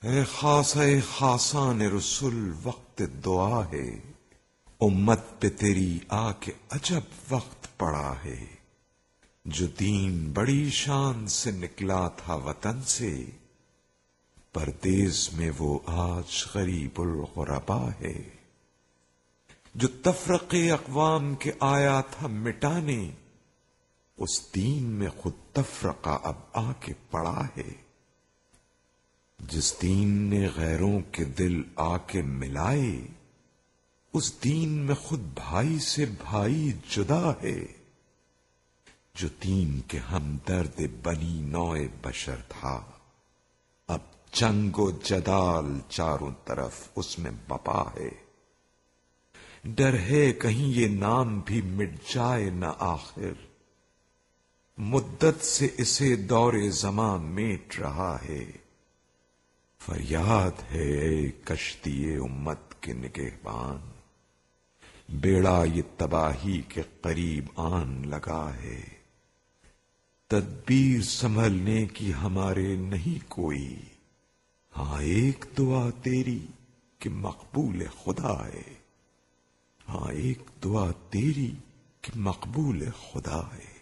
اے خاصان رسول وقت دعا ہے، امت پہ تیری آ کے عجب وقت پڑا ہے۔ جو دین بڑی شان سے نکلا تھا وطن سے، پردیس میں وہ آج غریب الغربا ہے۔ جو تفرقے اقوام کے آیا تھا مٹانے، اس دین میں خود تفرقہ اب آ کے پڑا ہے۔ جس دین نے غیروں کے دل آ کے ملائے، اس دین میں خود بھائی سے بھائی جدا ہے۔ جو دین کے ہمدرد بنی نوع بشر تھا، اب جنگ و جدال چاروں طرف اس میں بپا ہے۔ ڈر ہے کہیں یہ نام بھی مٹ جائے نہ آخر، مدت سے اسے دور زمان میٹ رہا ہے۔ فریاد ہے اے کشتی امت کے نگہبان، بیڑا یہ تباہی کے قریب آن لگا ہے۔ تدبیر سنبھلنے کی ہمارے نہیں کوئی، ہاں ایک دعا تیری کہ مقبول خدا ہے۔ ہاں ایک دعا تیری کہ مقبول خدا ہے۔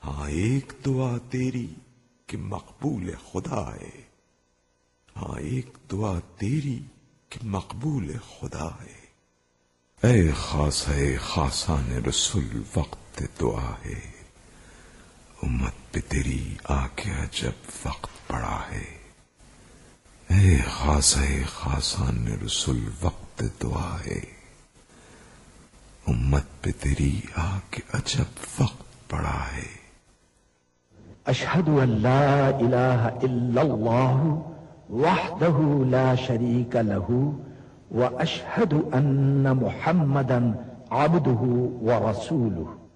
ہاں ایک دعا تیری کہ مقبول خدا ہے۔ ہاں ایک دعا تیری کہ مقبول خدا ہے۔ اے خاصان رسول وقت دعا ہے، امت پہ تیری آ کے عجب وقت پڑا ہے۔ اے خاصان رسول وقت دعا ہے، امت پہ تیری آ کے عجب وقت پڑا ہے۔ اشہد ان لا الہ الا اللہ وحدہ لا شریک لہ واشہد ان محمدا عبدہ ورسولہ۔